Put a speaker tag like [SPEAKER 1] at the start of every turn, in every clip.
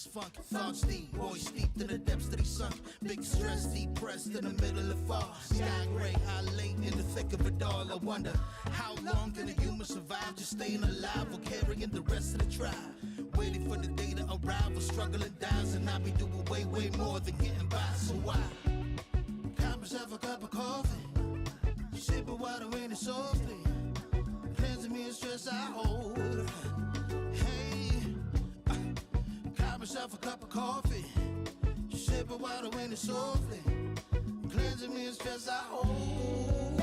[SPEAKER 1] this funk. Thoughts deep, boy steeped in the depths that he sunk. Big stress, depressed in the middle of fall. Sky gray, I late in the thick of it all. I wonder, how long can a human survive just staying alive or carrying the rest of the tribe? Waiting for the day to arrive or struggling dies, and I be doing way, way more than getting by. So why? Cop myself a cup of coffee, sipping water in it softly, cleansing me of stress I hold. Hey, cop myself a cup of coffee, sipping water in it softly, cleansing me of stress I hold.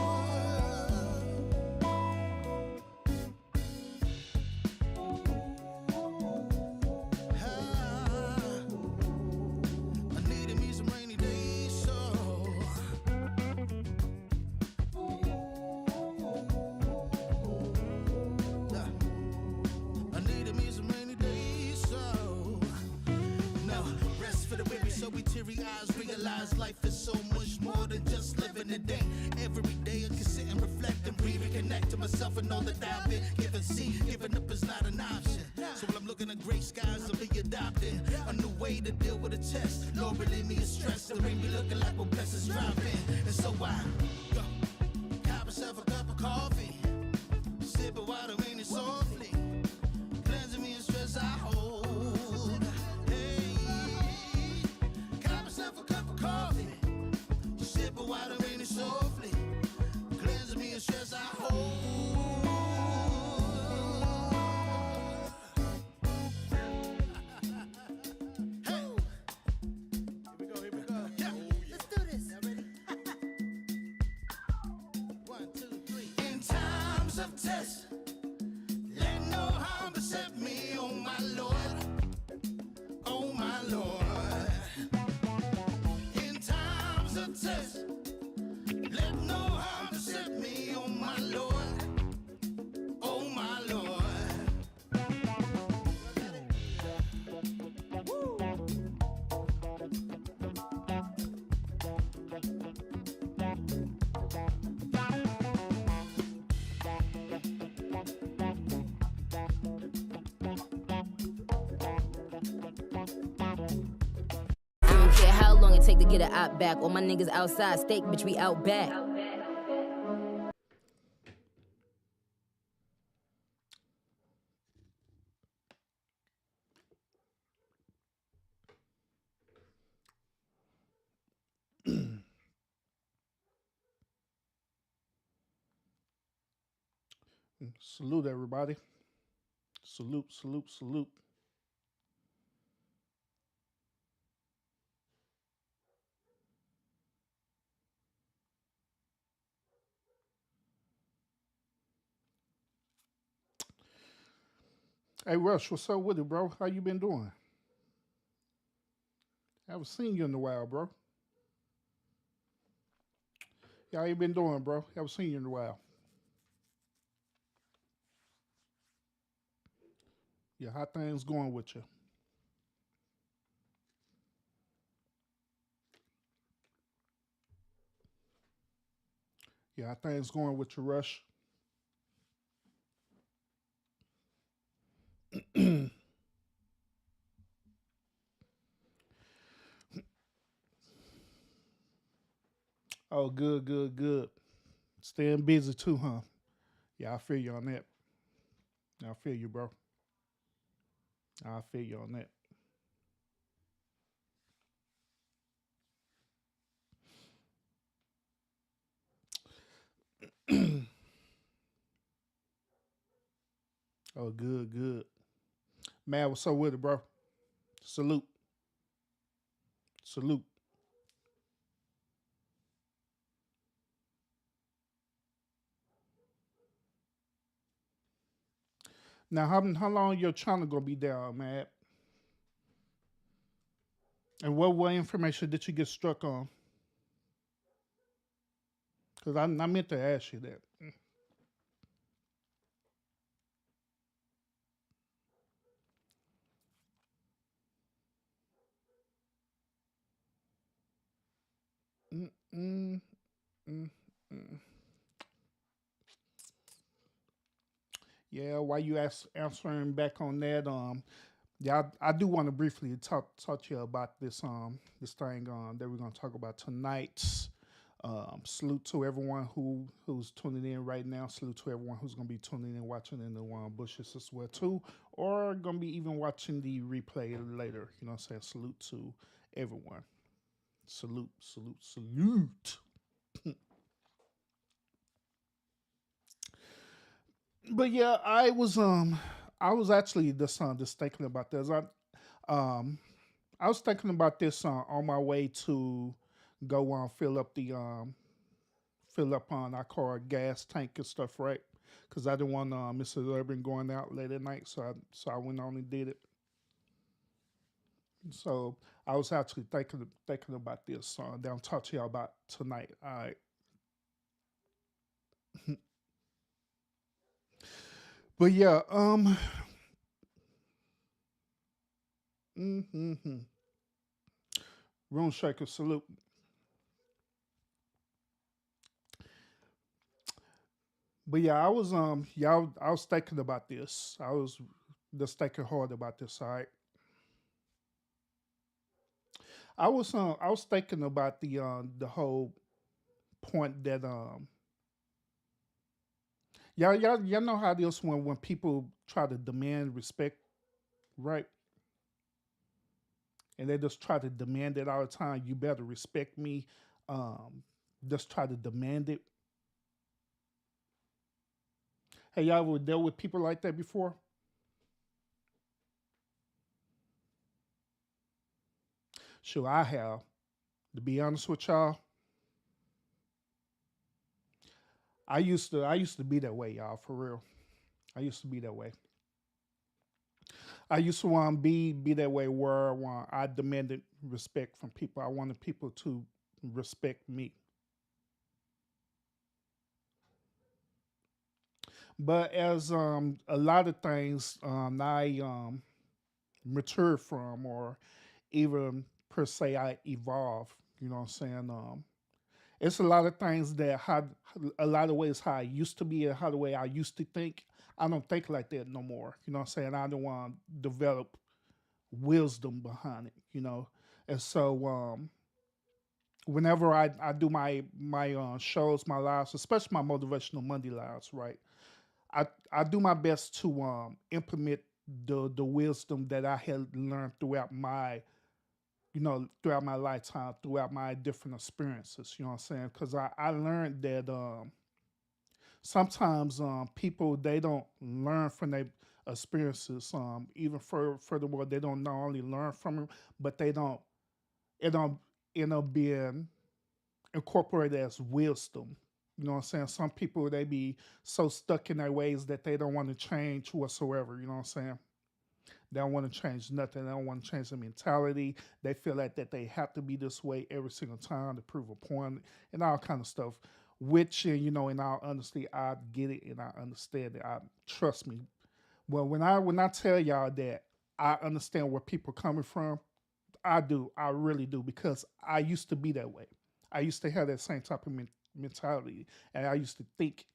[SPEAKER 1] Realize life is so much more than just living a day. Every day I can sit and reflect and reconnect to myself and know that I've been given. See, giving up is not an option. So when I'm looking at gray skies, I'll be adopting a new way to deal with a test. Lord, relieve me of stress and bring me looking like when blessings drop in. And so I got myself a cup of coffee, sipping water in it softly, cleansing me of stress I hold. Coffee, sipping water in it softly, cleansing me of stress I hold. Hey, here we go. Yeah, let's do this. Y'all ready? 1, 2, 3. In times of test, let no harm beset me, oh my Lord, oh my Lord. Test. Let no harm beset me, oh my Lord, oh my Lord. Woo.
[SPEAKER 2] How long it take to get an op back? All my niggas outside, steak, bitch, we out back.
[SPEAKER 3] Salute, everybody. Salute, salute, salute. Hey, Rush, what's up with it, bro? How you been doing? I haven't seen you in a while, bro. Yeah, how you been doing, bro? Haven't seen you in a while. Yeah, how things going with you? Yeah, how things going with you, Rush? Oh, good, good, good. Staying busy too, huh? Yeah, I feel you on that. I feel you, bro. I feel you on that. Oh, good, good. Man, what's up with it, bro? Salute. Salute. Now, how long your channel gonna be down, man? And what information did you get struck on? Because I meant to ask you that. Mm, mm, mm, mm. Yeah, why you answering back on that? Yeah, I do want to briefly talk to you about this thing that we're gonna talk about tonight. Salute to everyone who's tuning in right now. Salute to everyone who's gonna be tuning in, watching in the bushes as well too, or gonna be even watching the replay later. You know what I'm saying? Salute to everyone. Salute, salute, salute. But yeah, I was actually just thinking about this. Um I was thinking about this on my way to go fill up on our car gas tank and stuff, right? Because I didn't want Mr. Urban going out late at night, so I went on and did it. So I was actually thinking about this that I'm talking to y'all about tonight. All right, but yeah, mm-hmm. Room shaker salute. But yeah, I was thinking about this. I was just thinking hard about this. All right, I was thinking about the whole point that y'all know how it is when people try to demand respect, right? And they just try to demand it all the time. You better respect me. Um, just try to demand it. Hey, y'all ever dealt with people like that before? Sure, I have. To be honest with y'all, I used to be that way, y'all. For real, I used to be that way. I used to want to be that way where I demanded respect from people. I wanted people to respect me. But as a lot of things I mature from, or even per se I evolve, you know what I'm saying? It's a lot of things that how a lot of ways how I used to be and how the way I used to think. I don't think like that no more. You know what I'm saying? I don't want to develop wisdom behind it, you know. And so whenever I do my shows, my lives, especially my motivational Monday lives, right? I do my best to implement the wisdom that I had learned throughout my throughout my lifetime, throughout my different experiences. You know what I'm saying? Because I learned that sometimes people they don't learn from their experiences. Even furthermore, they don't not only learn from them, but they don't it don't end up being incorporated as wisdom. You know what I'm saying? Some people they be so stuck in their ways that they don't want to change whatsoever. You know what I'm saying? They don't want to change nothing. They don't want to change their mentality. They feel like that they have to be this way every single time to prove a point and all kind of stuff. Which in all honesty, I get it and I understand it. I trust me. Well, when I tell y'all that I understand where people coming from, I do. I really do because I used to be that way. I used to have that same type of mentality, and I used to think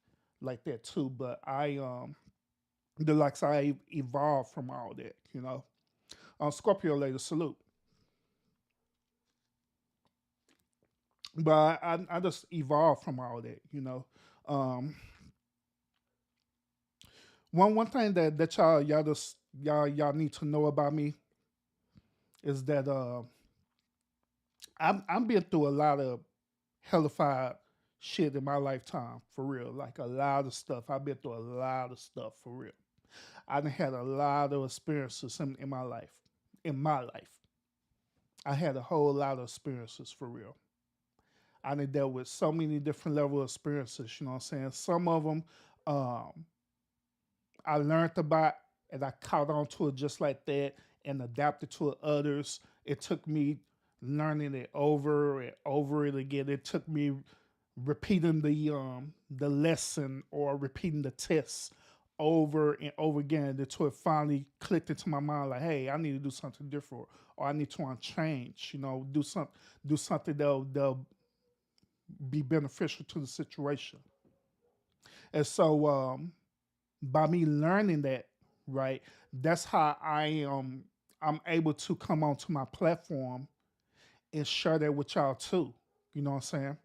[SPEAKER 3] like that too. But the likes I evolved from all that. Scorpio later salute, but I just evolved from all that. Um, one thing that y'all need to know about me is that I'm been through a lot of hellified shit in my lifetime for real. Like a lot of stuff. I've been through a lot of stuff for real. I done had a lot of experiences in my life. In my life, I had a whole lot of experiences for real. I done dealt with so many different level of experiences. You know what I'm saying? Some of them um, I learned about and I caught on to it just like that and adapted to it others. It took me learning it over and over it again. It took me repeating the lesson or repeating the test over and over again until it finally clicked into my mind like, hey, I need to do something different or I need to change, do something that'll be beneficial to the situation. And so by me learning that, right, that's how I am. I'm able to come onto my platform and share that with y'all too. You know what I'm saying?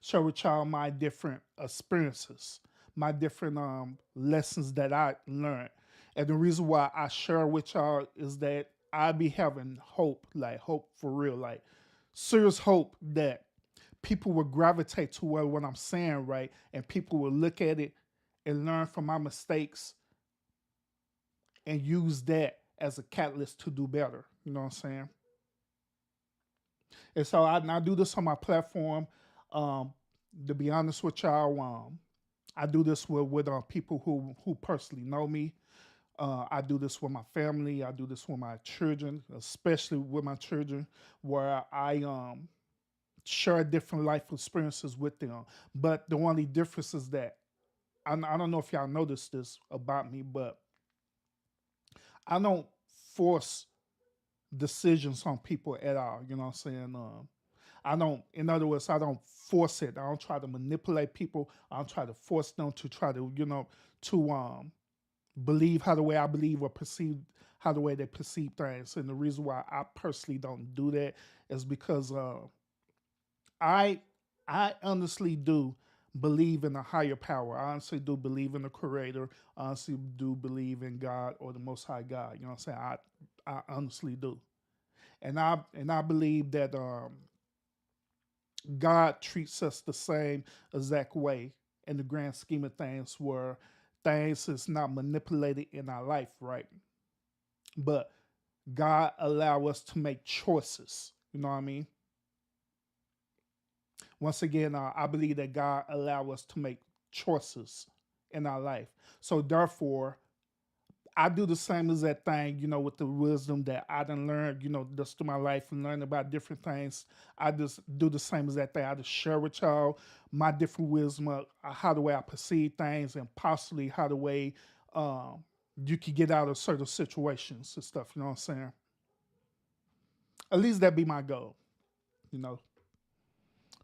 [SPEAKER 3] Share with y'all my different experiences, my different lessons that I learned. And the reason why I share with y'all is that I be having hope, like hope for real, like serious hope that people will gravitate to what I'm saying, right? And people will look at it and learn from my mistakes and use that as a catalyst to do better. You know what I'm saying? And so I do this on my platform. Um, to be honest with y'all, I do this with people who personally know me. I do this with my family. I do this with my children, especially with my children, where I share different life experiences with them. But the only difference is that I don't know if y'all noticed this about me, but I don't force decisions on people at all. You know what I'm saying? I don't, in other words, I don't force it. I don't try to manipulate people. I don't try to force them to try to, to believe how the way I believe or perceive how the way they perceive things. And the reason why I personally don't do that is because I I honestly do believe in a higher power. I honestly do believe in the creator. I honestly do believe in God or the most high God. You know what I'm saying? I honestly do. And I believe that God treats us the same exact way in the grand scheme of things where things is not manipulated in our life, right? But God allow us to make choices. You know what I mean? Once again, I believe that God allow us to make choices in our life. So therefore, I do the same as that thing, with the wisdom that I done learned, just through my life and learn about different things. I just do the same as that thing. I just share with y'all my different wisdom of how the way I perceive things and possibly how the way you can get out of certain situations and stuff. You know what I'm saying? At least that be my goal. You know,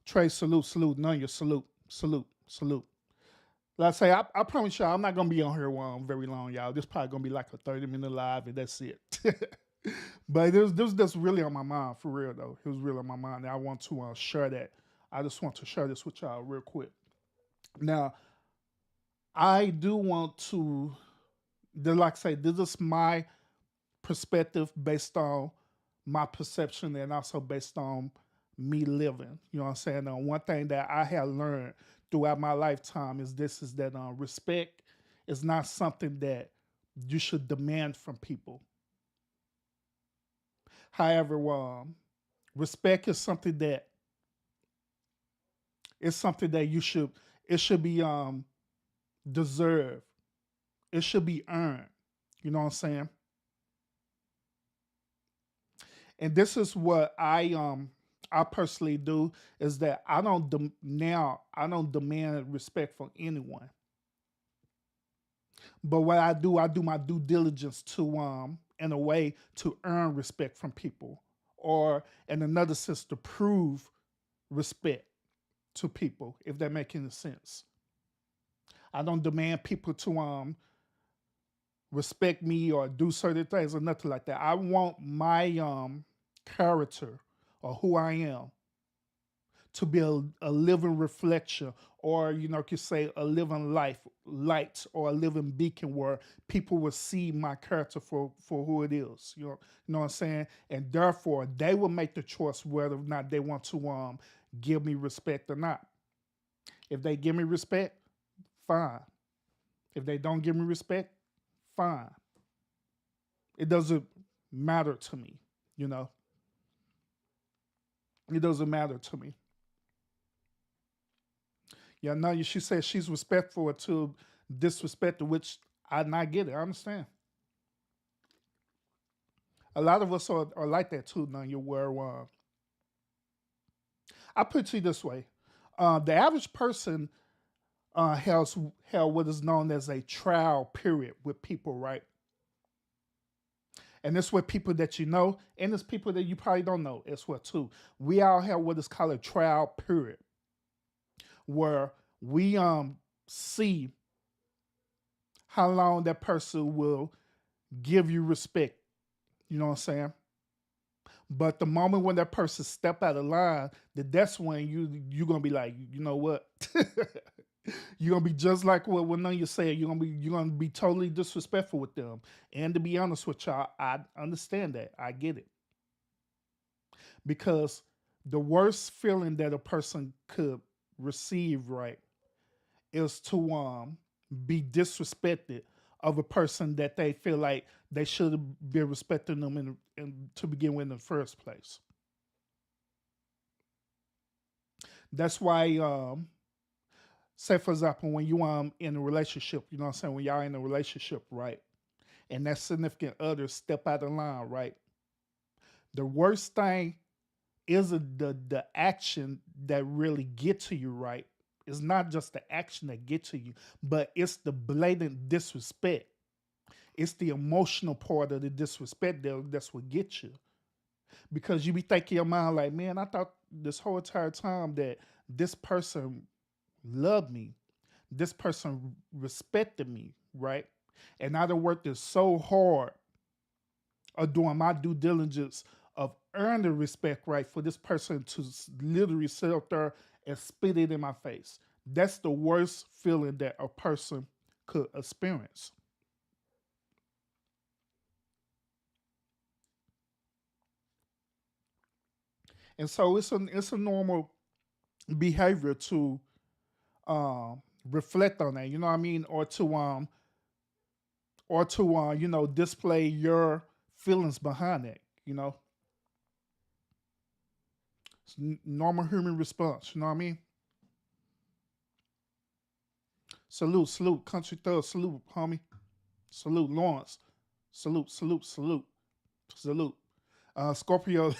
[SPEAKER 3] Trey, salute, salute, Nunya, salute, salute, salute. Like I say, I promise y'all, I'm not gonna be on here very long, y'all. This probably gonna be like a 30-minute live, and that's it. But this was really on my mind for real though. It was really on my mind, and I want to share that. I just want to share this with y'all real quick. Now, I do want to, like I say, this is my perspective based on my perception and also based on me living. You know what I'm saying? One thing that I have learned throughout my lifetime is that respect is not something that you should demand from people. However, respect is something that it should be deserved. It should be earned. You know what I'm saying? And this is what I personally do is that I don't demand respect from anyone. But what I do my due diligence to in a way to earn respect from people, or in another sense to prove respect to people, if that makes any sense. I don't demand people to respect me or do certain things or nothing like that. I want my character or who I am to be a living reflection, or could say a living light, or a living beacon where people will see my character for who it is. You know what I'm saying? And therefore they will make the choice whether or not they want to give me respect or not. If they give me respect, fine. If they don't give me respect, fine. It doesn't matter to me, you know. It doesn't matter to me. Yeah, no, she said she's respectful to disrespect, to which I not get it. I understand. A lot of us are like that too. Now you where I put it to you this way: the average person has held what is known as a trial period with people, right? And it's with people that you know, and it's people that you probably don't know as well too. We all have what is called a trial period, where we see how long that person will give you respect You know what I'm saying? But the moment when that person step out of line, that's when you're gonna be like, you know what? You're gonna be just like what Nanya said. You're gonna be totally disrespectful with them. And to be honest with y'all, I understand that. I get it. Because the worst feeling that a person could receive, right, is to be disrespected of a person that they feel like they should have been respecting them to begin with in the first place. That's why, say for example, when you in a relationship, you know what I'm saying, when y'all in a relationship, right, and that significant other step out of line, right, the worst thing is the action that really get to you, right? It's not just the action that get to you, but it's the blatant disrespect. It's the emotional part of the disrespect that's what gets you. Because you be thinking in your mind like, man, I thought this whole entire time that this person loved me. This person respected me, right? And I done worked this so hard of doing my due diligence of earning respect, right, for this person to literally sit up there and spit it in my face. That's the worst feeling that a person could experience. And so it's a normal behavior to reflect on that, you know what I mean, or to display your feelings behind it, you know. It's normal human response, you know what I mean. Salute, country thug, salute, homie, salute, Lawrence, salute. Scorpio,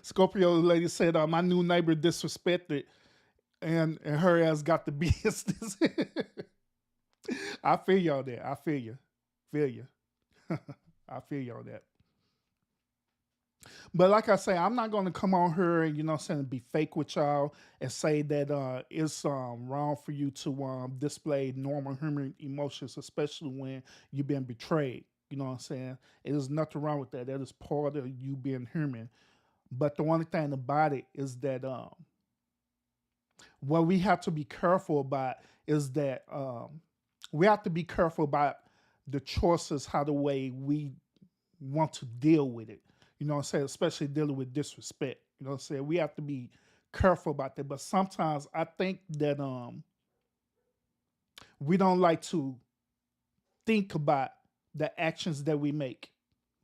[SPEAKER 3] Scorpio lady said, my new neighbor disrespected, and her ass got the business. I feel y'all there. I feel you. I feel y'all that. But like I say, I'm not going to come on here and, saying, be fake with y'all and say that it's wrong for you to display normal human emotions, especially when you've been betrayed. You know what I'm saying? There's nothing wrong with that. That is part of you being human. But the only thing about it is that what we have to be careful about is that we have to be careful about the choices, how the way we want to deal with it. You know what I'm saying? Especially dealing with disrespect. You know what I'm saying? We have to be careful about that. But sometimes I think that we don't like to think about the actions that we make.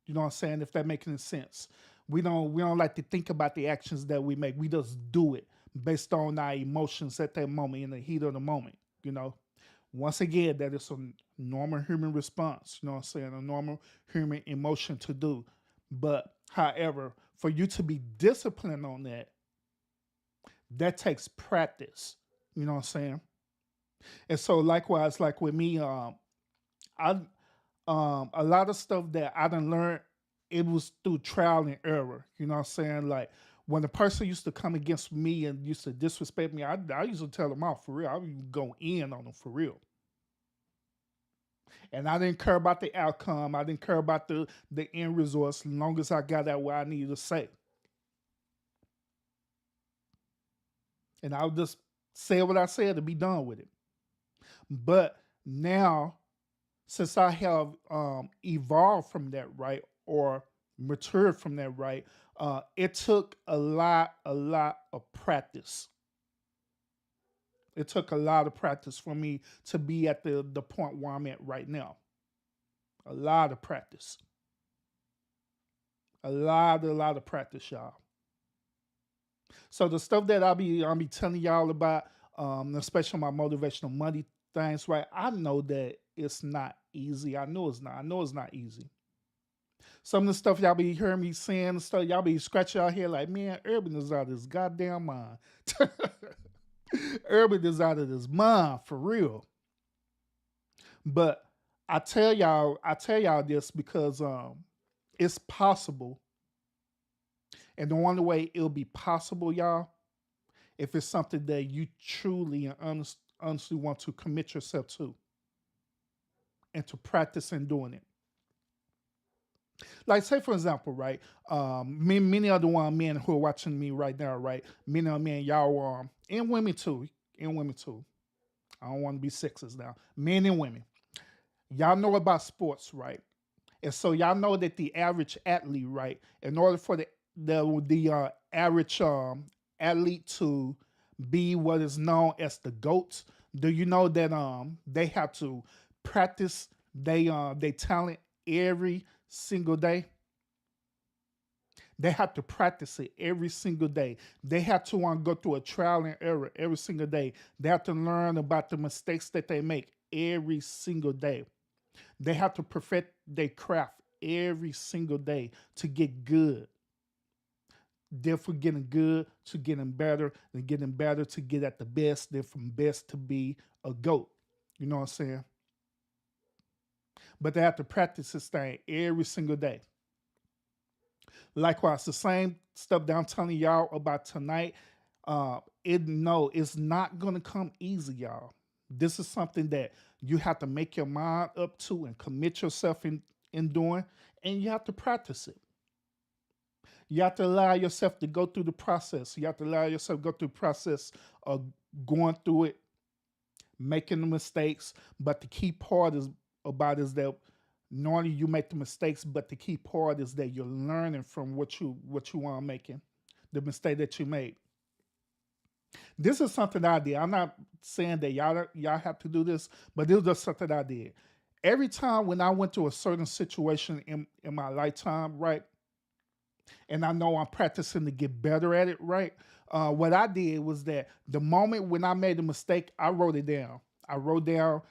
[SPEAKER 3] You know what I'm saying? If that makes any sense. We don't like to think about the actions that we make. We just do it based on our emotions at that moment, in the heat of the moment, you know. Once again, that is a normal human response, you know what I'm saying? A normal human emotion to do. But however, for you to be disciplined on that takes practice. You know what I'm saying? And so likewise, like with me, I a lot of stuff that I done learned, it was through trial and error. You know what I'm saying? Like when a person used to come against me and used to disrespect me, I used to tell them off for real. I would go in on them for real. And I didn't care about the outcome. I didn't care about the end result as long as I got out what I needed to say. And I would just say what I said to be done with it. But now, since I have evolved from that, right, or matured from that, right, it took a lot of practice. It took a lot of practice for me to be at the point where I'm at right now. A lot of practice. A lot of practice, y'all. So the stuff that I'll be telling y'all about, especially my motivational money things, right? I know that it's not easy. I know it's not. I know it's not easy. Some of the stuff y'all be hearing me saying and stuff, y'all be scratching your head like, man, Urban is out of his goddamn mind. Urban is out of his mind for real. But I tell y'all this because it's possible. And the only way it'll be possible, y'all, if it's something that you truly and honestly want to commit yourself to and to practice in doing it. Like, say for example, right? Many other men who are watching me right now, right? Many of men, y'all, and women too. I don't want to be sexist now. Men and women, y'all know about sports, right? And so y'all know that the average athlete, right? In order for the average athlete to be what is known as the goats, do you know that they have to practice they talent every single day? They have to practice it every single day. They have to go through a trial and error every single day. They have to learn about the mistakes that they make every single day. They have to perfect their craft every single day to get good. Therefore, getting good to getting better, and getting better to get at the best, then from best to be a GOAT. You know what I'm saying? But they have to practice this thing every single day. Likewise, the same stuff that I'm telling y'all about tonight, it's not gonna come easy, y'all. This is something that you have to make your mind up to and commit yourself in doing, and you have to practice it. You have to allow yourself to go through the process. You have to allow yourself to go through the process of going through it, making the mistakes. But the key part is that not only you make the mistakes, but the key part is that you're learning from what you are making, the mistake that you made. This is something I did. I'm not saying that y'all have to do this, but this was just something I did. Every time when I went to a certain situation in my lifetime, right, and I know I'm practicing to get better at it, right? What I did was that the moment when I made a mistake, I wrote it down. I wrote down,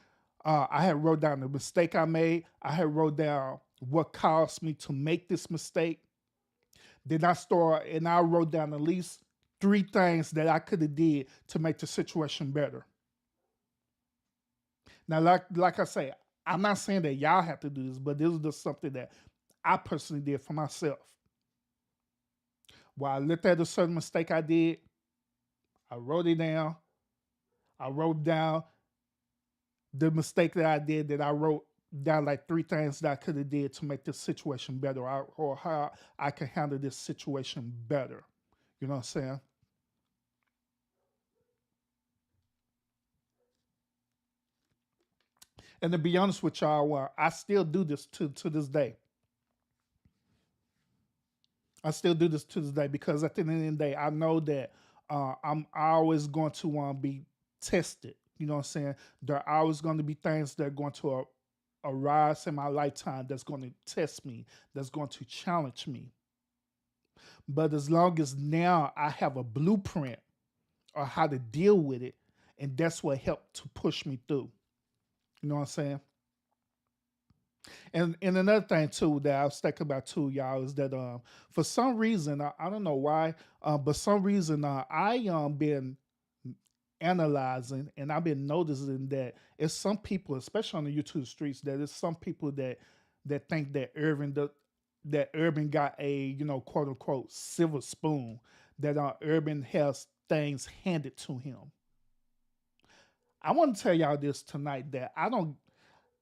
[SPEAKER 3] I had wrote down the mistake I made. I had wrote down what caused me to make this mistake. Then I wrote down at least 3 things that I could have did to make the situation better. Now, like I say, I'm not saying that y'all have to do this, but this is just something that I personally did for myself. While I looked at a certain mistake I did, I wrote it down. I wrote down the mistake that I did, that I wrote down like 3 things that I could have did to make this situation better, or how I can handle this situation better. You know what I'm saying? And to be honest with y'all, I still do this to this day. I still do this to this day because at the end of the day, I know that I'm always going to be tested. You know what I'm saying? There are always going to be things that are going to arise in my lifetime that's going to test me, that's going to challenge me. But as long as now I have a blueprint or how to deal with it, and that's what helped to push me through. You know what I'm saying? And another thing too that I was thinking about too, y'all, is that for some reason I don't know why, but some reason I been analyzing and I've been noticing that it's some people, especially on the YouTube streets, that it's some people that think that Urban got a quote unquote silver spoon, that Urban has things handed to him. I want to tell y'all this tonight that I don't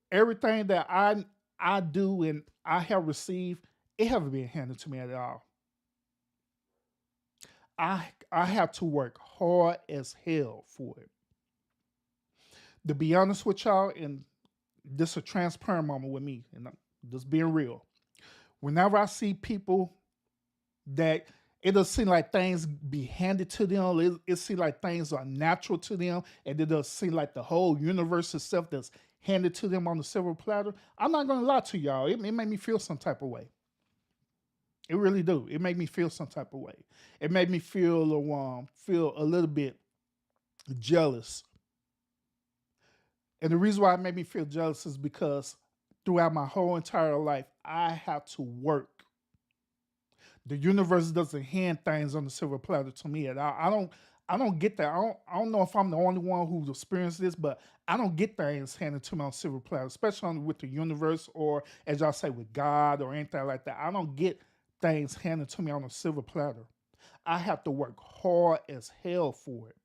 [SPEAKER 3] everything that I do and I have received, it haven't been handed to me at all. I have to work hard as hell for it. To be honest with y'all, and this is a transparent moment with me, and I'm just being real. Whenever I see people that it does seem like things be handed to them, it seems like things are natural to them, and it does seem like the whole universe itself that's handed to them on the silver platter. I'm not gonna lie to y'all, it made me feel some type of way. It really do. It made me feel some type of way. It made me feel a little bit jealous. And the reason why it made me feel jealous is because throughout my whole entire life, I have to work. The universe doesn't hand things on the silver platter to me at all. I don't get that. I don't know if I'm the only one who's experienced this, but I don't get things handed to me on silver platter, especially with the universe, or as y'all say, with God or anything like that. I don't get things handed to me on a silver platter. I have to work hard as hell for it.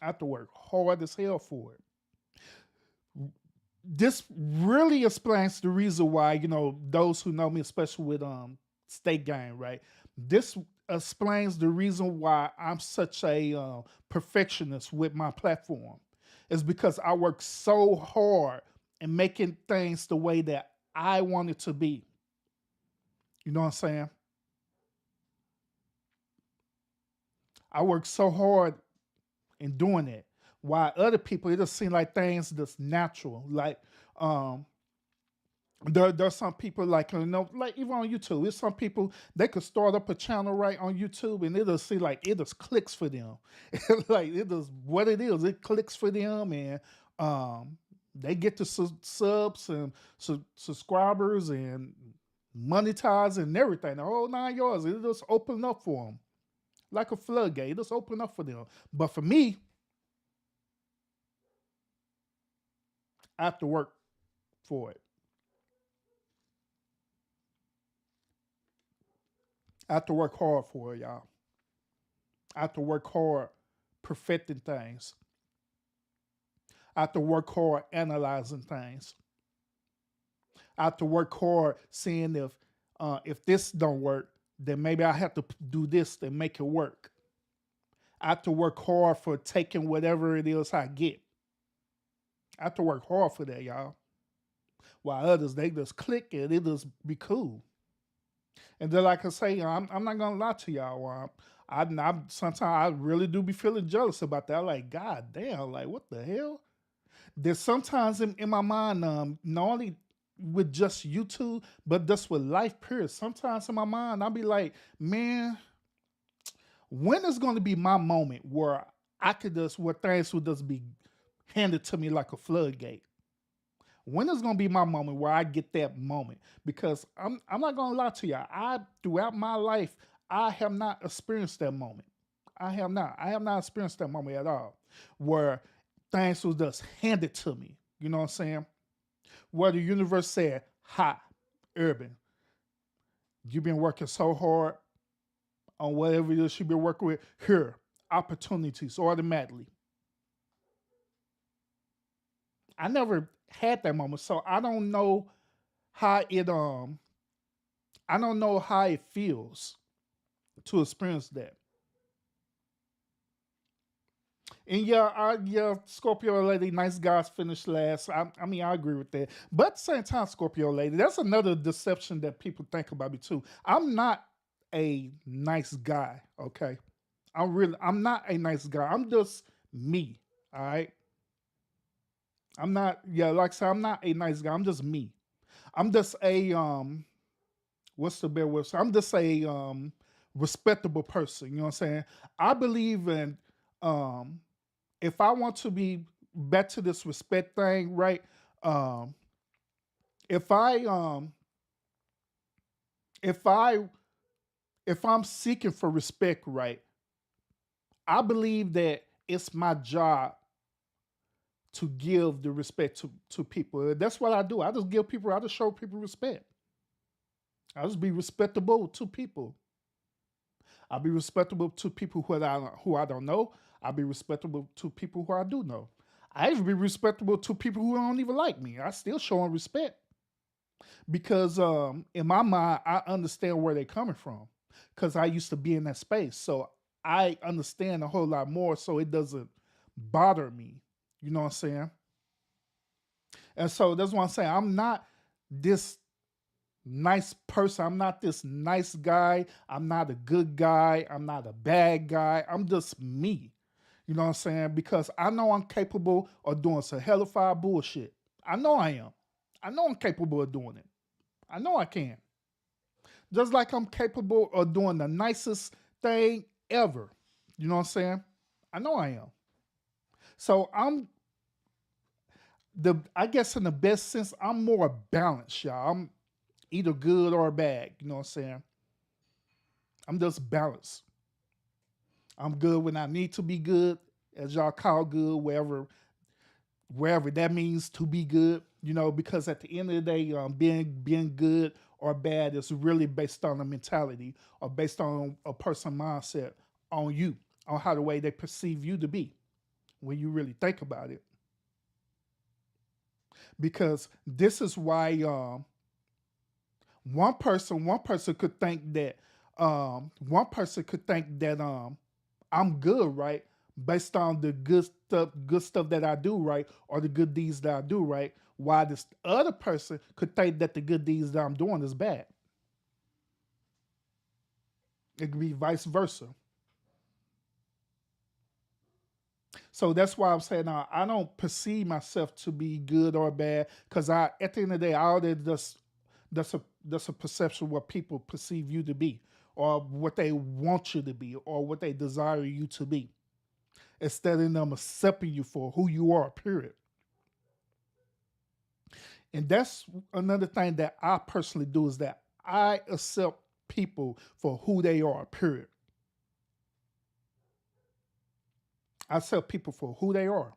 [SPEAKER 3] I have to work hard as hell for it. this really explains the reason why, those who know me, especially with state game, right? This explains the reason why I'm such a perfectionist with my platform. Is because I work so hard in making things the way that I want it to be. You know what I'm saying? I work so hard in doing it. While other people, it just seems like things that's natural. Like um, there's some people like like even on YouTube, there's some people they could start up a channel right on YouTube and it'll see like it just clicks for them. Like it does what it is, it clicks for them and they get the subs and subscribers and monetize and everything. The whole 9 yards, it just open up for them like a floodgate. It just open up for them. But for me, I have to work for it. I have to work hard for it, y'all. I have to work hard perfecting things. I have to work hard analyzing things. I have to work hard seeing if this don't work, then maybe I have to do this to make it work. I have to work hard for taking whatever it is I get. I have to work hard for that, y'all. While others, they just click it, it just be cool. And then, like I say, I'm not gonna lie to y'all. I sometimes I really do be feeling jealous about that. I'm like, God damn, like what the hell? There's sometimes in my mind, not only with just YouTube, but just with life period. Sometimes in my mind, I'll be like, man, when is going to be my moment where where things will just be handed to me like a floodgate? When is going to be my moment where I get that moment? Because I'm not going to lie to y'all. Throughout my life, I have not experienced that moment. I have not. I have not experienced that moment at all, where things was just handed to me. You know what I'm saying? Where the universe said, "Ha, Urban, you've been working so hard on whatever it is you've been working with. Here, opportunities automatically." I never had that moment, so I don't know how it I don't know how it feels to experience that. And yeah, Scorpio lady, nice guys finish last. I mean, I agree with that. But at the same time, Scorpio lady, that's another deception that people think about me too. I'm not a nice guy, okay? I'm not a nice guy. I'm just me, all right? I'm not, yeah, like I said, I'm not a nice guy. I'm just me. I'm just a what's the better word? I'm just a respectable person. You know what I'm saying? I believe in um if I want to be back to this respect thing, right? Um if I if I if I'm seeking for respect, right, I believe that it's my job to give the respect to people. That's what I do. I just show people respect. I just be respectable to people. I'll be respectable to people who I don't know. I'll be respectable to people who I do know. I even be respectable to people who don't even like me. I still show them respect because in my mind, I understand where they're coming from because I used to be in that space. So I understand a whole lot more so it doesn't bother me. You know what I'm saying? And so that's what I'm saying. I'm not this nice person. I'm not this nice guy. I'm not a good guy. I'm not a bad guy. I'm just me. You know what I'm saying? Because I know I'm capable of doing some hellified bullshit. I know I am. I know I'm capable of doing it. I know I can. Just like I'm capable of doing the nicest thing ever. You know what I'm saying? I know I am. So I guess in the best sense, I'm more balanced, y'all. I'm either good or bad. You know what I'm saying? I'm just balanced. I'm good when I need to be good, as y'all call good, wherever that means to be good. You know, because at the end of the day, being good or bad is really based on a mentality or based on a person mindset on you, on how the way they perceive you to be when you really think about it. because this is why one person could think that I'm good, right? Based on the good stuff that I do, right? Or the good deeds that I do, right? While this other person could think that the good deeds that I'm doing is bad. It could be vice versa. So that's why I'm saying I don't perceive myself to be good or bad because at the end of the day, all that that's a perception of what people perceive you to be, or what they want you to be, or what they desire you to be, instead of them accepting you for who you are. Period. And that's another thing that I personally do is that I accept people for who they are. Period. I accept people for who they are.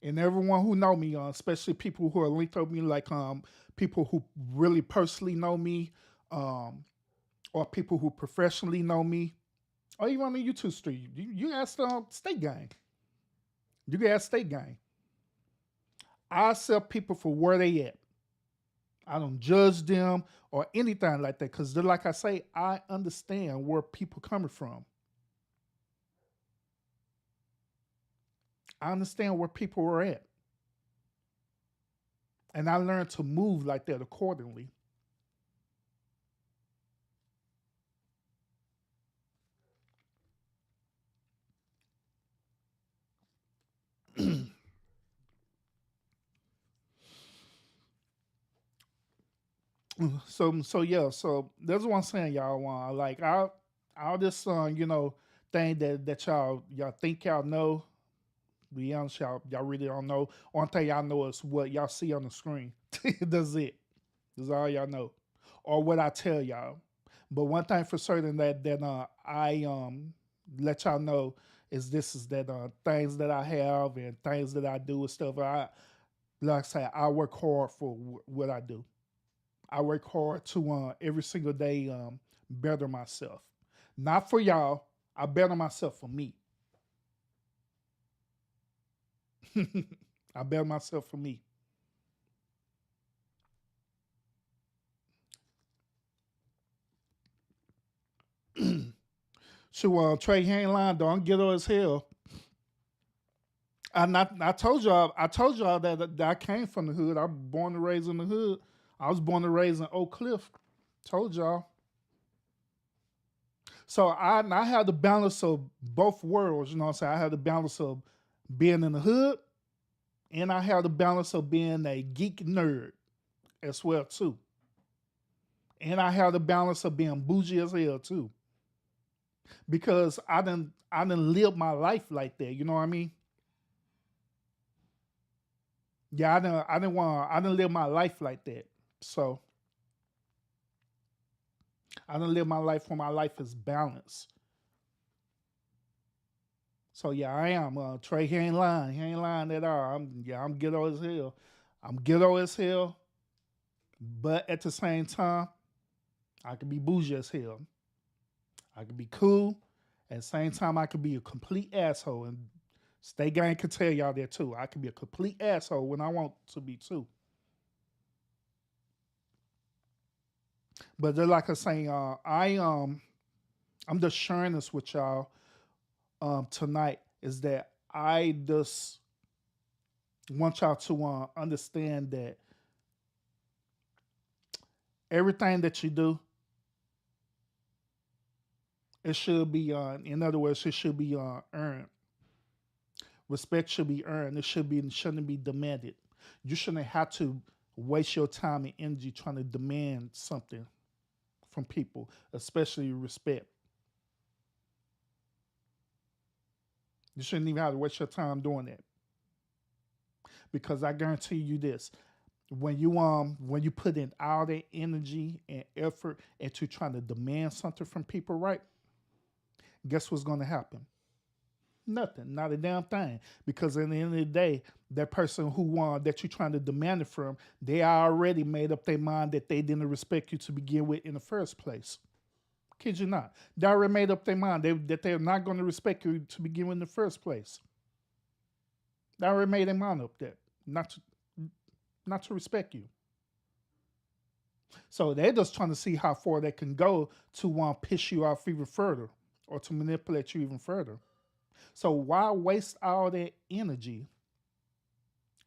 [SPEAKER 3] And everyone who know me, especially people who are linked up with me, like people who really personally know me, um, or people who professionally know me, or even on the YouTube street. You ask State Gang. You can ask State Gang. I accept people for where they at. I don't judge them or anything like that because, like I say, I understand where people coming from. I understand where people are at. And I learned to move like that accordingly. So yeah, so that's what I'm saying, y'all. Like all this thing that y'all think y'all know. To be honest, y'all really don't know. One thing y'all know is what y'all see on the screen. That's it. That's all y'all know, or what I tell y'all. But one thing for certain that I let y'all know is this is that things that I have and things that I do and stuff. Like I say, I work hard for what I do. I work hard to every single day better myself. Not for y'all. I better myself for me. I better myself for me. So Trey, he ain't lying, though. I'm ghetto as hell. I told y'all that I came from the hood. I was born and raised in the hood. I was born and raised in Oak Cliff. Told y'all. So I had the balance of both worlds. You know what I'm saying? I had the balance of being in the hood, and I had the balance of being a geek nerd as well too. And I had the balance of being bougie as hell too, because I didn't live my life like that. You know what I mean? Yeah, I didn't live my life like that. So I didn't live my life when my life is balanced. So yeah, I am. Trey, he ain't lying. He ain't lying at all. I'm ghetto as hell. I'm ghetto as hell, but at the same time, I can be bougie as hell. I can be cool. At the same time, I could be a complete asshole. And State Gang can tell y'all that too. I can be a complete asshole when I want to be too. But they're like I saying, I'm just sharing this with y'all tonight. Is that I just want y'all to understand that everything that you do, it should be in other words, it should be earned. Respect should be earned. Shouldn't be demanded. You shouldn't have to waste your time and energy trying to demand something from people, especially respect. You shouldn't even have to waste your time doing that. Because I guarantee you this. When you put in all that energy and effort into trying to demand something from people, right? Guess what's gonna happen? Nothing, not a damn thing. Because at the end of the day, that person who that you're trying to demand it from, they already made up their mind that they didn't respect you to begin with in the first place. Kid you not. They already made up their mind that they're not going to respect you to begin with in the first place. They already made their mind up that not to not to respect you. So they're just trying to see how far they can go to want to piss you off even further or to manipulate you even further. So why waste all that energy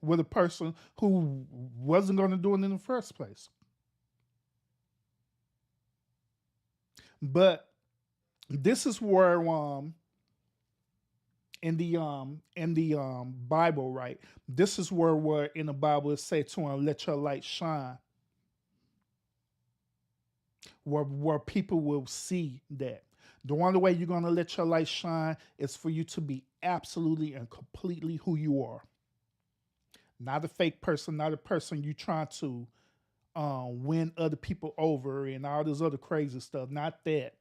[SPEAKER 3] with a person who wasn't going to do it in the first place? But this is where in the Bible, right? This is where in the Bible it say to him, let your light shine, where people will see that. The only way you're gonna let your light shine is for you to be absolutely and completely who you are. Not a fake person, not a person you trying to win other people over and all this other crazy stuff. Not that.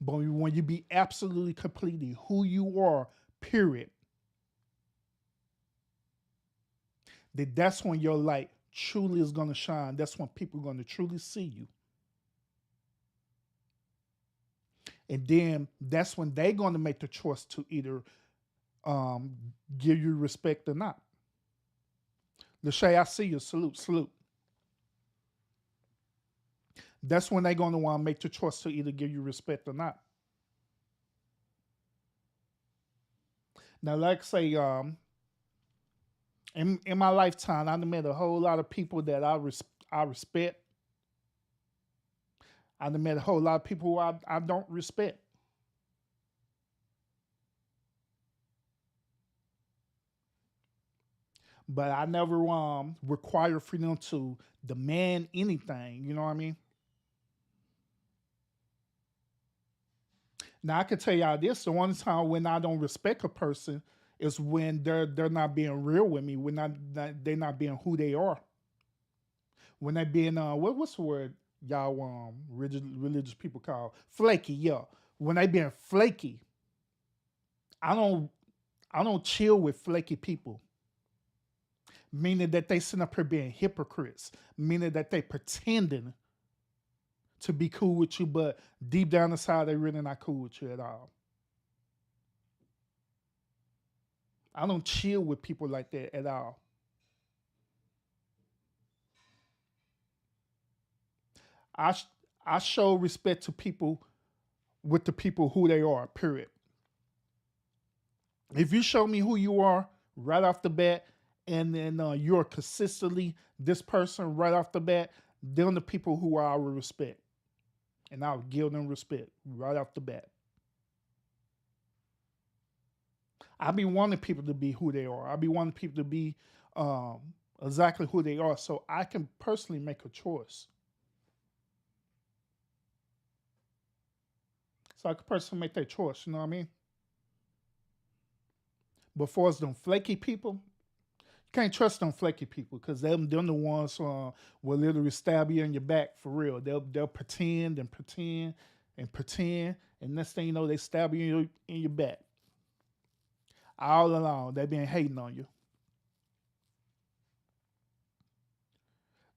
[SPEAKER 3] But when you be absolutely completely who you are, period, that's when your light truly is gonna shine. That's when people are gonna truly see you. And then that's when they're gonna make the choice to either give you respect or not. Lachey, I see you. Salute, salute. That's when they're going to want to make the choice to either give you respect or not. Now, like I say, in my lifetime, I've met a whole lot of people that I respect. I've met a whole lot of people who I don't respect. But I never require for them to demand anything. You know what I mean? Now I can tell y'all this: the one time when I don't respect a person is when they're not being real with me. When they're not being who they are. When they being what's the word y'all religious people call flaky? Yeah, when they being flaky, I don't chill with flaky people. Meaning that they sit up here being hypocrites. Meaning that they pretending to be cool with you, but deep down inside, they really not cool with you at all. I don't chill with people like that at all. I I show respect to people with the people who they are. Period. If you show me who you are right off the bat, and then you're consistently this person right off the bat, then the people who I will respect, and I'll give them respect right off the bat. I be wanting people to be who they are. I be wanting people to be um, exactly who they are, so I can personally make a choice. So I can personally make that choice. You know what I mean? Before it's them flaky people, you can't trust them flaky people because them the ones will literally stab you in your back for real. They'll pretend and pretend and pretend, and next thing you know, they stab you in your back. All along, they been hating on you.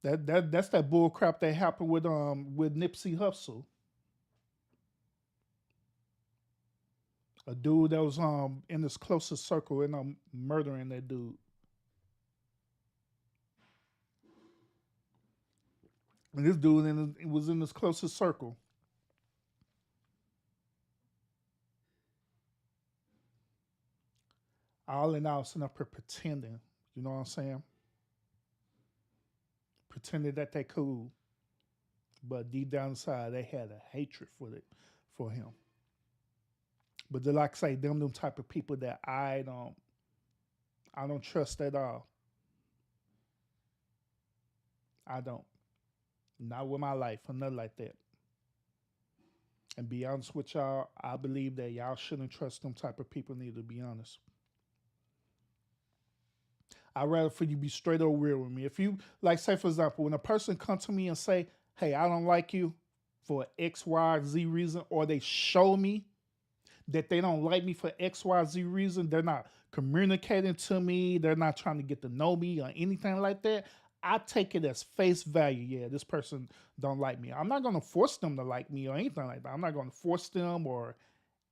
[SPEAKER 3] That's that bull crap that happened with Nipsey Hussle, a dude that was in his closest circle and murdering that dude. And this dude was in his closest circle. All in all, sitting up here pretending. You know what I'm saying? Pretending that they cool, but deep down inside they had a hatred for him. But they like I say, them type of people that I don't trust at all. I don't. Not with my life or nothing like that. And be honest with y'all, I believe that y'all shouldn't trust them type of people neither, to be honest. I'd rather for you be straight or real with me. If you like, say for example, when a person comes to me and say, "Hey, I don't like you for X, Y, Z reason," or they show me that they don't like me for X, Y, Z reason, they're not communicating to me, they're not trying to get to know me or anything like that. I take it as face value. Yeah, this person don't like me. I'm not gonna force them to like me or anything like that. I'm not gonna force them or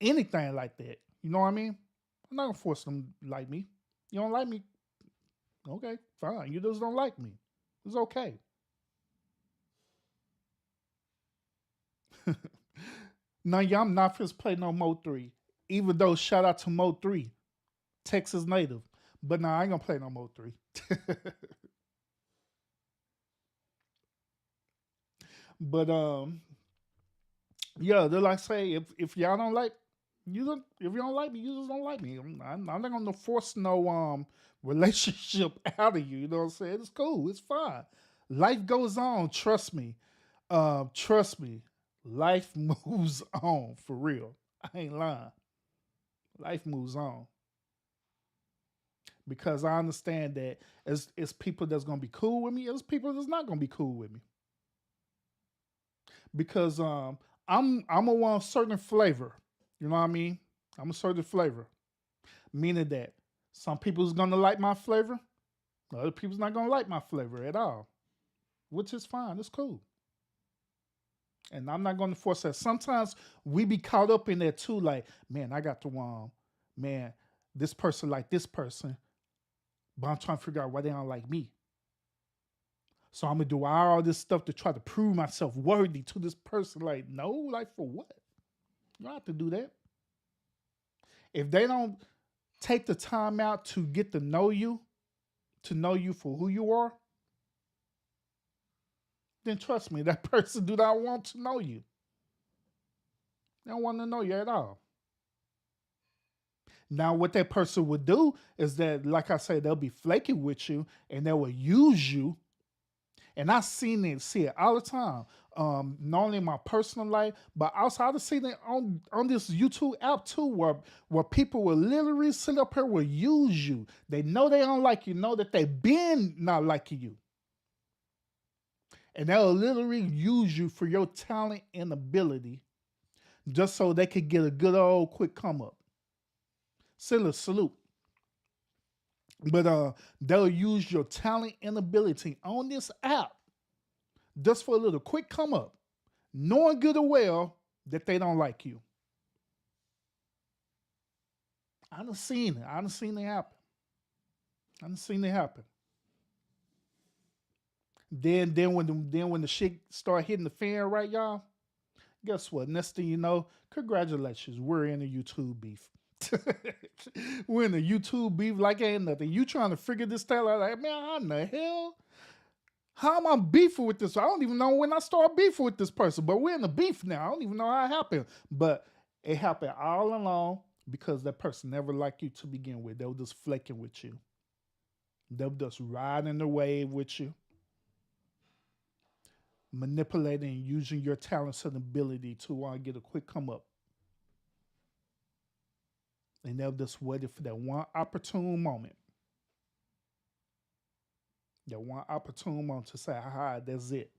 [SPEAKER 3] anything like that. You know what I mean? I'm not gonna force them to like me. You don't like me? Okay, fine. You just don't like me. It's okay. No, yeah, I'm not finna play no Mo 3. Even though shout out to Mo 3, Texas native. But nah, I ain't gonna play no Mo 3. But yeah, they're like say if y'all don't like you don't if you don't like me, you just don't like me. I'm not gonna force no relationship out of you. You know what I'm saying? It's cool. It's fine. Life goes on. Trust me. Trust me. Life moves on for real. I ain't lying. Life moves on because I understand that it's people that's gonna be cool with me. It's people that's not gonna be cool with me because I'm a one certain flavor. You know what I mean? I'm a certain flavor, meaning that some people's gonna like my flavor, other people's not gonna like my flavor at all, which is fine. It's cool, and I'm not gonna force that. Sometimes we be caught up in that too. Like, man, I got to man, this person like this person, but I'm trying to figure out why they don't like me. So I'm gonna do all this stuff to try to prove myself worthy to this person. Like, no, like for what? You don't have to do that. If they don't take the time out to get to know you for who you are, then trust me, that person do not want to know you. They don't want to know you at all. Now, what that person would do is that, like I said, they'll be flaky with you and they will use you. And I've seen it, see it all the time. Not only in my personal life, but also I've seen it on this YouTube app too, where people will literally sit up here will use you. They know they don't like you, know that they've been not liking you. And they'll literally use you for your talent and ability just so they could get a good old quick come up. Salute. But they'll use your talent and ability on this app just for a little quick come up, knowing good or well that they don't like you. I done seen it. I done seen it happen. I done seen it happen. Then when the shit start hitting the fan, right, y'all? Guess what? Next thing you know, congratulations, we're in a YouTube beef. We're in a YouTube beef like ain't nothing. You trying to figure this out? Like, man, how in the hell? How am I beefing with this? I don't even know when I start beefing with this person, but we're in a beef now. I don't even know how it happened. But it happened all along because that person never liked you to begin with. They were just flaking with you. They were just riding the wave with you, manipulating and using your talents and ability to get a quick come up. And they were just waiting for that one opportune moment. That one opportune moment to say, "Hi, that's it.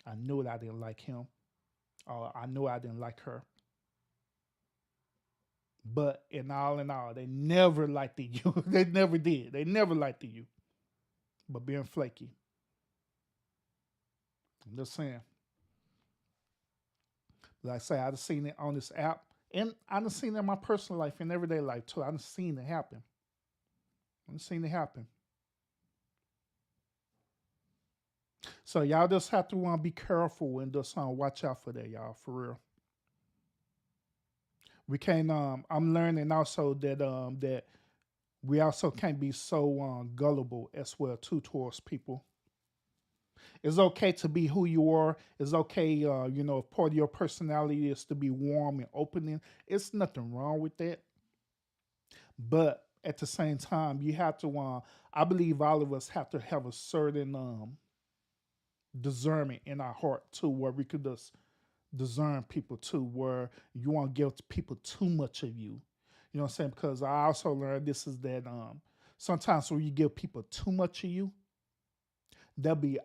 [SPEAKER 3] I knew that I didn't like him. Or I knew I didn't like her." But in all, they never liked you. They never did. They never liked you. But being flaky. I'm just saying. Like I say, I've seen it on this app. And I've seen it in my personal life and everyday life too. I've seen it happen. I've seen it happen. So y'all just have to be careful and just watch out for that, y'all, for real. We can't. I'm learning also that we also can't be so gullible as well too towards people. It's okay to be who you are. It's okay, if part of your personality is to be warm and opening. It's nothing wrong with that. But at the same time, you have to. I believe all of us have to have a certain discernment in our heart too, where we could just discern people too, where you won't give people too much of you. You know what I'm saying? Because I also learned this is that sometimes when you give people too much of you, there'll be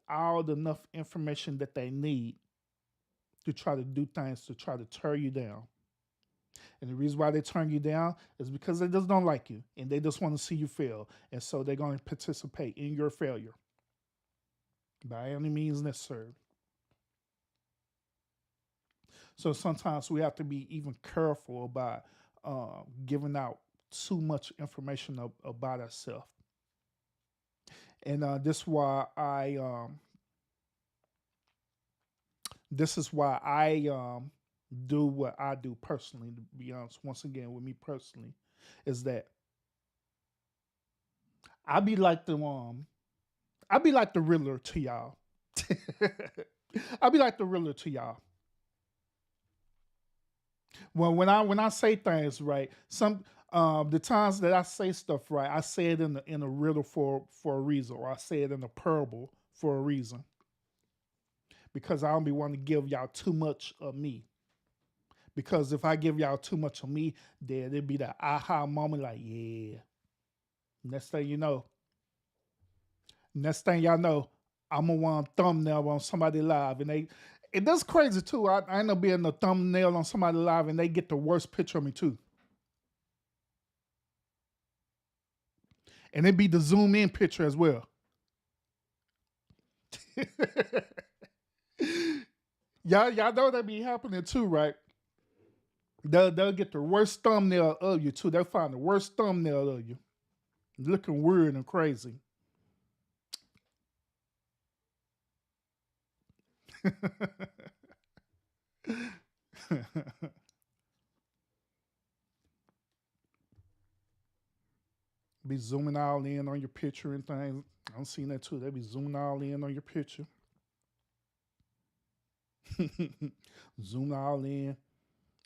[SPEAKER 3] all the enough information that they need to try to do things to try to tear you down. And the reason why they turn you down is because they just don't like you and they just want to see you fail. And so they're going to participate in your failure by any means necessary. So sometimes we have to be even careful about giving out too much information about ourselves. And this is why I do what I do personally. To be honest, once again, with me personally, is that I be like the Riddler to y'all. I be like the Riddler to y'all. Well, when I say things right, some the times that I say stuff right, I say it in a riddle for a reason, or I say it in a parable for a reason, because I don't be wanting to give y'all too much of me. Because if I give y'all too much of me, then it'd be that aha moment, like, yeah. Next thing you know, next thing y'all know, I'm gonna want a thumbnail on somebody live, and that's crazy too. I end up being a thumbnail on somebody live, and they get the worst picture of me too, and it be the zoom in picture as well. Y'all know that be happening too, right? They'll get the worst thumbnail of you too. They'll find the worst thumbnail of you, looking weird and crazy. Be zooming all in on your picture and things. I'm seeing that too. They be zooming all in on your picture. Zoom all in.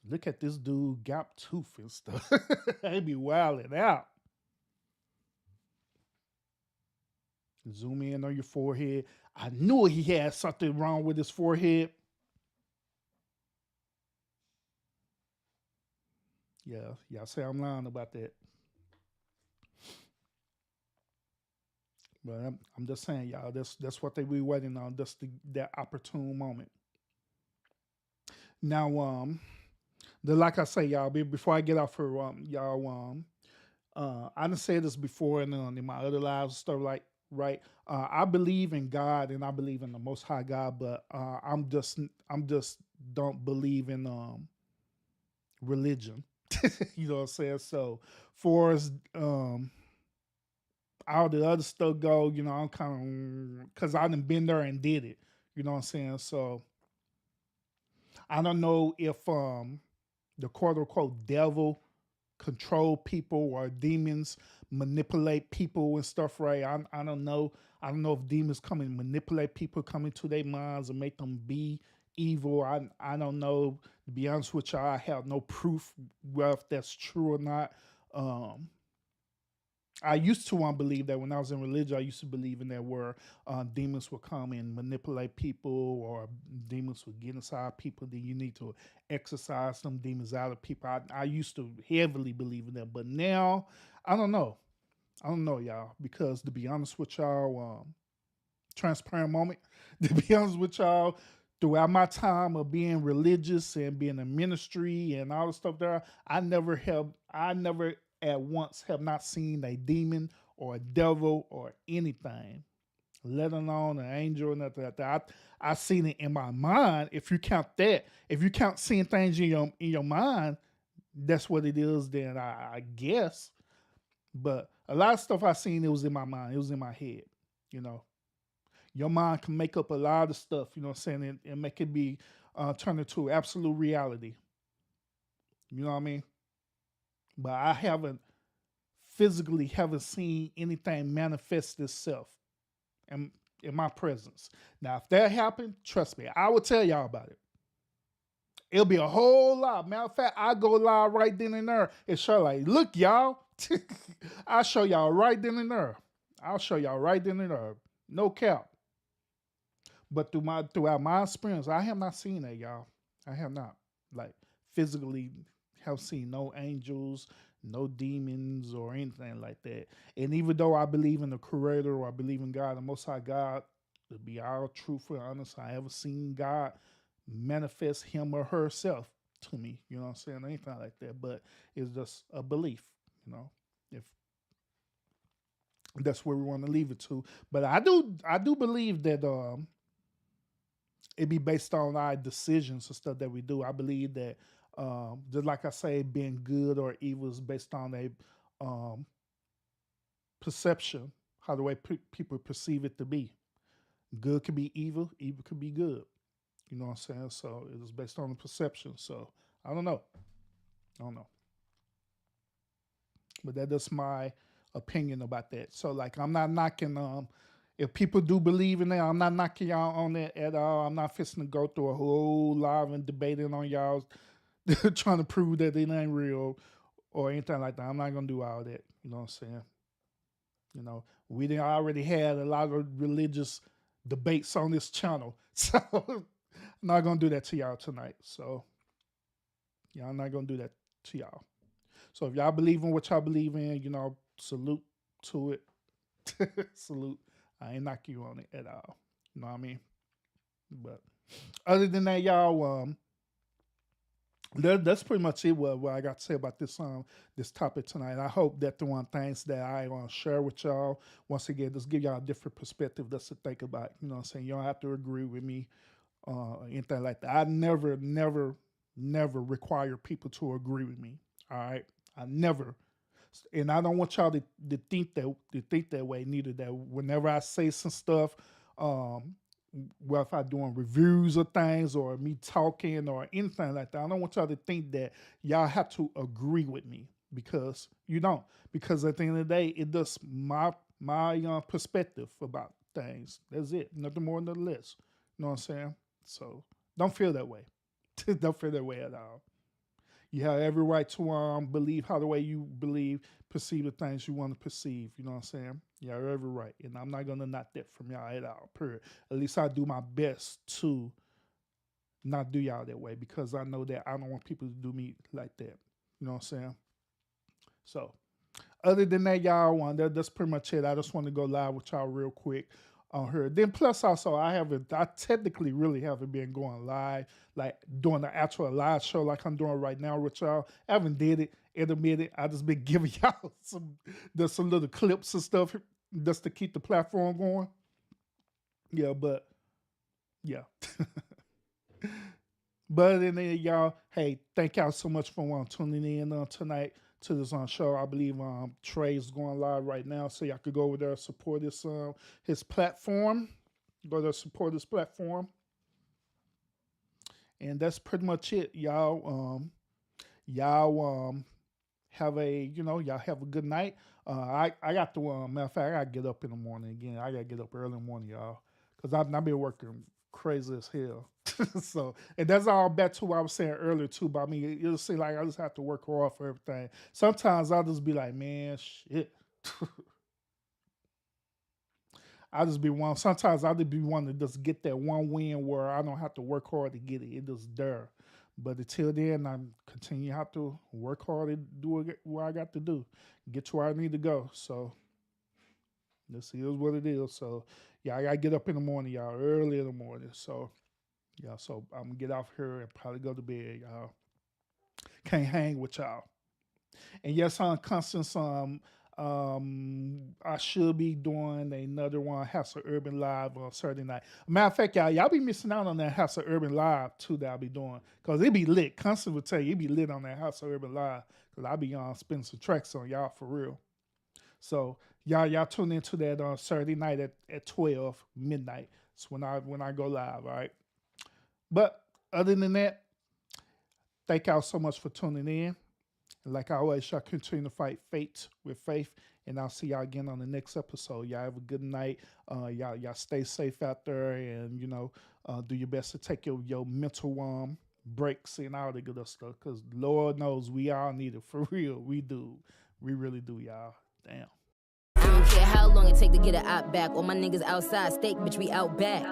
[SPEAKER 3] Look at this dude, gap tooth and stuff. They be wilding out. Zoom in on your forehead. I knew he had something wrong with his forehead. Yeah, y'all say I'm lying about that. But I'm just saying, y'all, that's what they be waiting on. That's that opportune moment. Now, like I say, y'all, before I get off here, y'all, I done said this before in my other lives and stuff, like, right. I believe in God and I believe in the Most High God, but I'm just don't believe in religion. You know what I'm saying? So, for as all the other stuff go, I'm kind of, because I done been there and did it. You know what I'm saying? So I don't know if the quote unquote devil control people or demons manipulate people and stuff, right? I don't know. I don't know if demons come and manipulate people, come into their minds and make them be evil. I don't know. To be honest with y'all, I have no proof whether if that's true or not. I used to want to believe that when I was in religion, I used to believe in that where demons would come and manipulate people, or demons would get inside people. Then you need to exorcise some demons out of people. I used to heavily believe in that, but now I don't know. I don't know, y'all, because to be honest with y'all, transparent moment. To be honest with y'all, throughout my time of being religious and being in ministry and all the stuff there, I never at once have not seen a demon or a devil or anything, let alone an angel or nothing like that. I seen it in my mind. If you count that, if you count seeing things in your mind, that's what it is. Then I guess. But a lot of stuff I seen, it was in my mind. It was in my head. You know, your mind can make up a lot of stuff. You know what I'm saying, and make it be turned into absolute reality. You know what I mean? But I haven't seen anything manifest itself in my presence. Now, if that happened, trust me, I will tell y'all about it. It'll be a whole lot. Matter of fact, I go live right then and there and show, like, look, y'all. I'll show y'all right then and there. I'll show y'all right then and there. No cap. But throughout my experience, I have not seen that, y'all. I have not. Like, physically have seen no angels, no demons or anything like that. And even though I believe in the creator, or I believe in God, the Most High God, to be all truthful and honest, I haven't seen God manifest him or herself to me. You know what I'm saying? Anything like that. But it's just a belief, if that's where we want to leave it to. But I do believe that it be based on our decisions and stuff that we do. I believe that just like I say, being good or evil is based on perception, how the way people perceive it to be. Good could be evil, evil could be good. You know what I'm saying? So it is based on the perception. So I don't know. I don't know. But that is my opinion about that. So like I'm not knocking if people do believe in that, I'm not knocking y'all on that at all. I'm not fixing to go through a whole live and debating on y'all trying to prove that it ain't real or anything like that. I'm not gonna do all that. You know what I'm saying? You know, we didn't already had a lot of religious debates on this channel. So I'm not gonna do that to y'all tonight. So yeah, I'm not gonna do that to y'all. So if y'all believe in what y'all believe in, you know, salute to it. Salute. I ain't knock you on it at all. You know what I mean? But other than that, y'all, that's pretty much it. What I got to say about this topic tonight. I hope that the one things that I want to share with y'all, once again, just give y'all a different perspective just to think about. You know what I'm saying? You don't have to agree with me, anything like that. I never require people to agree with me. All right, I never, and I don't want y'all to think that way neither. That whenever I say some stuff, well, if I'm doing reviews of things or me talking or anything like that, I don't want y'all to think that y'all have to agree with me, because you don't. Because at the end of the day, it does my perspective about things. That's it. Nothing more, nothing less. You know what I'm saying? So don't feel that way. Don't feel that way at all. You have every right to believe how the way you believe, perceive the things you want to perceive. You know what I'm saying? You have every right. And I'm not going to knock that from y'all at all, period. At least I do my best to not do y'all that way, because I know that I don't want people to do me like that. You know what I'm saying? So other than that, y'all, that's pretty much it. I just want to go live with y'all real quick on her. Then plus also I technically really haven't been going live, like doing the actual live show like I'm doing right now with y'all. I haven't did it in a minute. I just been giving y'all some little clips and stuff just to keep the platform going. Yeah, but yeah. But other than that, y'all, hey, thank y'all so much for tuning in tonight to this show. I believe Trey's going live right now, so y'all could go over there and support his platform. Go there, support his platform. And that's pretty much it, y'all. Y'all have a good night. I got to matter of fact, I gotta get up in the morning again. I gotta get up early in the morning, y'all, because I've been working crazy as hell. So, and that's all back to what I was saying earlier too. About me, it'll seem like I just have to work hard for everything. Sometimes I'll just be like, man, shit. Sometimes I'll just be wanting to just get that one win where I don't have to work hard to get it. It just there. But until then, I'm continue to have to work hard and do what I got to do, get to where I need to go. So this is what it is. So yeah, I gotta get up in the morning, y'all, early in the morning. So yeah, so I'm gonna get off here and probably go to bed, y'all. Can't hang with y'all. And yes, on Constance, I should be doing another one, House of Urban Live on Saturday night. Matter of fact, y'all be missing out on that House of Urban Live too that I'll be doing, because it be lit. Constance will tell you it be lit on that House of Urban Live, because I'll be spinning some tracks on y'all for real. So y'all tune into that on Saturday night at 12 midnight. It's when I go live, all right? But other than that, thank y'all so much for tuning in. And like I always, y'all continue to fight fate with faith. And I'll see y'all again on the next episode. Y'all have a good night. Y'all stay safe out there, and do your best to take your mental breaks and all the good stuff. Because Lord knows we all need it for real. We do. We really do, y'all. Damn.
[SPEAKER 2] I don't care how long it take to get an op back. All my niggas outside, steak, bitch, we out back.